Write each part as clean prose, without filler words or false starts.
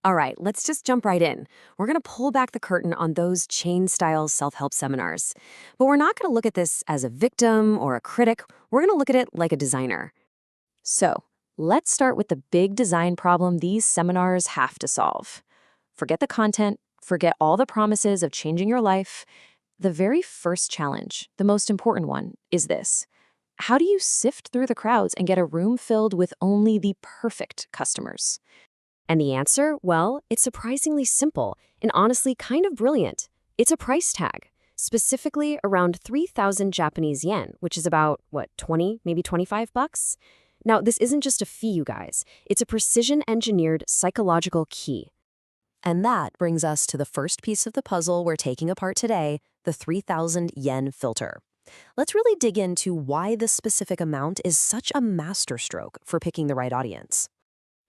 All right, let's just jump right in. We're going to pull back the curtain on those chain-style self-help seminars. But we're not going to look at this as a victim or a critic. We're going to look at it like a designer. So, let's start with the big design problem these seminars have to solve. Forget the content, forget all the promises of changing your life. The very first challenge, the most important one, is this. How do you sift through the crowds and get a room filled with only the perfect customers? And the answer, well, it's surprisingly simple and honestly kind of brilliant. It's a price tag, specifically around 3,000 Japanese yen, which is about, 20, maybe 25 bucks? Now, this isn't just a fee, you guys. It's a precision-engineered psychological key. And that brings us to the first piece of the puzzle we're taking apart today, the 3,000 yen filter. Let's really dig into why this specific amount is such a masterstroke for picking the right audience.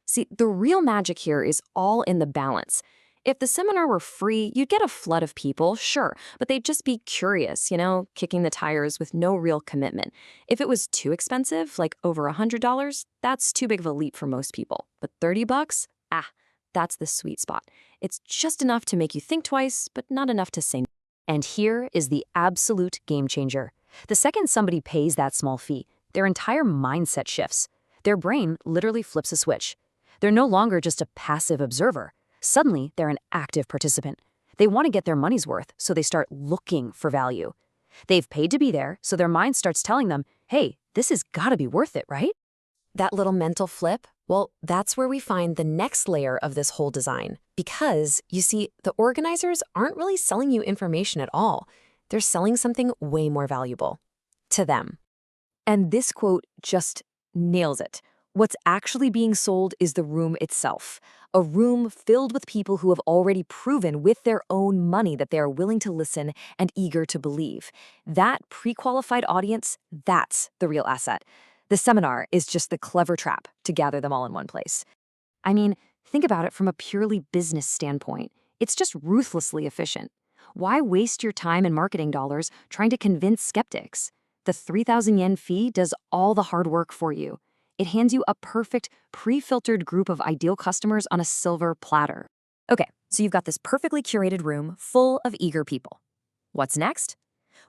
See, the real magic here is all in the balance. If the seminar were free, you'd get a flood of people, sure, but they'd just be curious, kicking the tires with no real commitment. If it was too expensive, like over $100, that's too big of a leap for most people. But 30 bucks? That's the sweet spot. It's just enough to make you think twice, but not enough to say no. And here is the absolute game changer. The second somebody pays that small fee, their entire mindset shifts. Their brain literally flips a switch. They're no longer just a passive observer. Suddenly, they're an active participant. They want to get their money's worth, so they start looking for value. They've paid to be there, so their mind starts telling them, hey, this has got to be worth it, right? That little mental flip, well, that's where we find the next layer of this whole design. Because, you see, the organizers aren't really selling you information at all. They're selling something way more valuable. To them. And this quote just nails it. What's actually being sold is the room itself, a room filled with people who have already proven with their own money that they are willing to listen and eager to believe. That pre-qualified audience, that's the real asset. The seminar is just the clever trap to gather them all in one place. I mean, think about it from a purely business standpoint. It's just ruthlessly efficient. Why waste your time and marketing dollars trying to convince skeptics? The 3,000 yen fee does all the hard work for you. It hands you a perfect, pre-filtered group of ideal customers on a silver platter. Okay, so you've got this perfectly curated room full of eager people. What's next?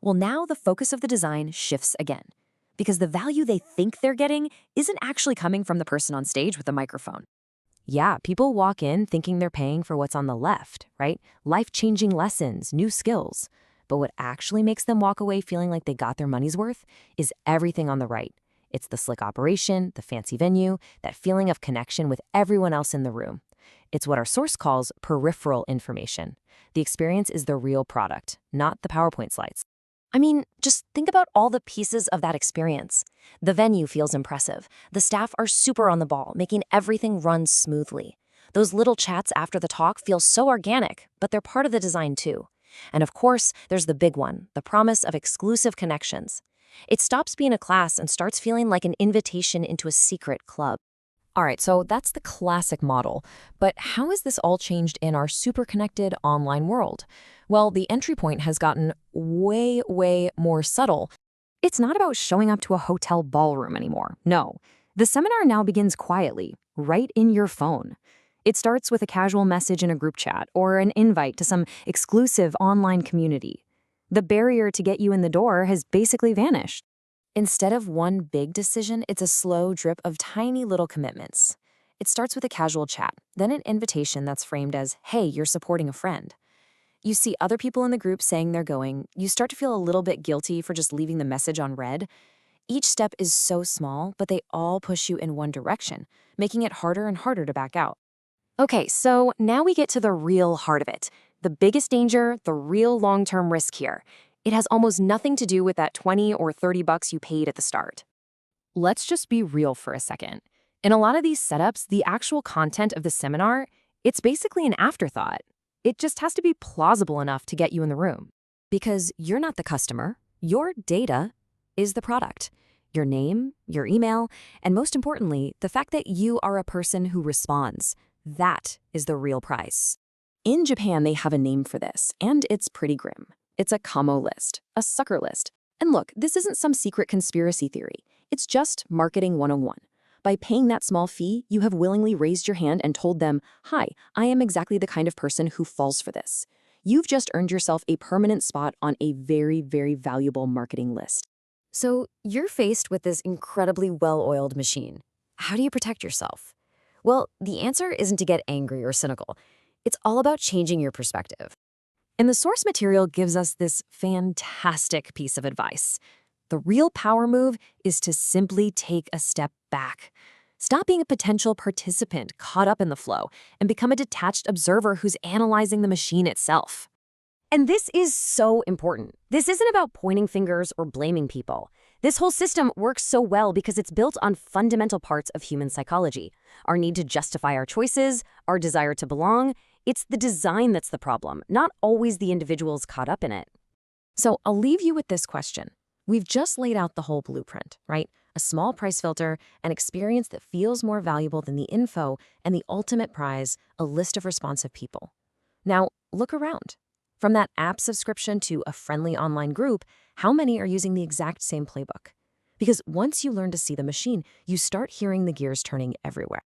Well, now the focus of the design shifts again, because the value they think they're getting isn't actually coming from the person on stage with the microphone. Yeah, people walk in thinking they're paying for what's on the left, right? Life-changing lessons, new skills. But what actually makes them walk away feeling like they got their money's worth is everything on the right. It's the slick operation, the fancy venue, that feeling of connection with everyone else in the room. It's what our source calls peripheral information. The experience is the real product, not the PowerPoint slides. I mean, just think about all the pieces of that experience. The venue feels impressive. The staff are super on the ball, making everything run smoothly. Those little chats after the talk feel so organic, but they're part of the design too. And of course, there's the big one, the promise of exclusive connections. It stops being a class and starts feeling like an invitation into a secret club. All right, so that's the classic model. But how has this all changed in our super connected online world? Well, the entry point has gotten way, way more subtle. It's not about showing up to a hotel ballroom anymore. No. The seminar now begins quietly, right in your phone. It starts with a casual message in a group chat or an invite to some exclusive online community. The barrier to get you in the door has basically vanished. Instead of one big decision, it's a slow drip of tiny little commitments. It starts with a casual chat, then an invitation that's framed as, hey, you're supporting a friend. You see other people in the group saying they're going, you start to feel a little bit guilty for just leaving the message on read. Each step is so small, but they all push you in one direction, making it harder and harder to back out. Okay, so now we get to the real heart of it. The biggest danger, the real long-term risk here. It has almost nothing to do with that 20 or 30 bucks you paid at the start. Let's just be real for a second. In a lot of these setups, the actual content of the seminar, it's basically an afterthought. It just has to be plausible enough to get you in the room. Because you're not the customer. Your data is the product. Your name, your email, and most importantly, the fact that you are a person who responds. That is the real price. In Japan, they have a name for this, and it's pretty grim. It's a kamo list, a sucker list. And look, this isn't some secret conspiracy theory. It's just marketing 101. By paying that small fee, you have willingly raised your hand and told them, "Hi, I am exactly the kind of person who falls for this." You've just earned yourself a permanent spot on a very, very valuable marketing list. So you're faced with this incredibly well-oiled machine. How do you protect yourself? Well, the answer isn't to get angry or cynical. It's all about changing your perspective. And the source material gives us this fantastic piece of advice. The real power move is to simply take a step back. Stop being a potential participant caught up in the flow and become a detached observer who's analyzing the machine itself. And this is so important. This isn't about pointing fingers or blaming people. This whole system works so well because it's built on fundamental parts of human psychology. Our need to justify our choices, our desire to belong. It's the design that's the problem, not always the individuals caught up in it. So I'll leave you with this question. We've just laid out the whole blueprint, right? A small price filter, an experience that feels more valuable than the info, and the ultimate prize, a list of responsive people. Now, look around. From that app subscription to a friendly online group, how many are using the exact same playbook? Because once you learn to see the machine, you start hearing the gears turning everywhere.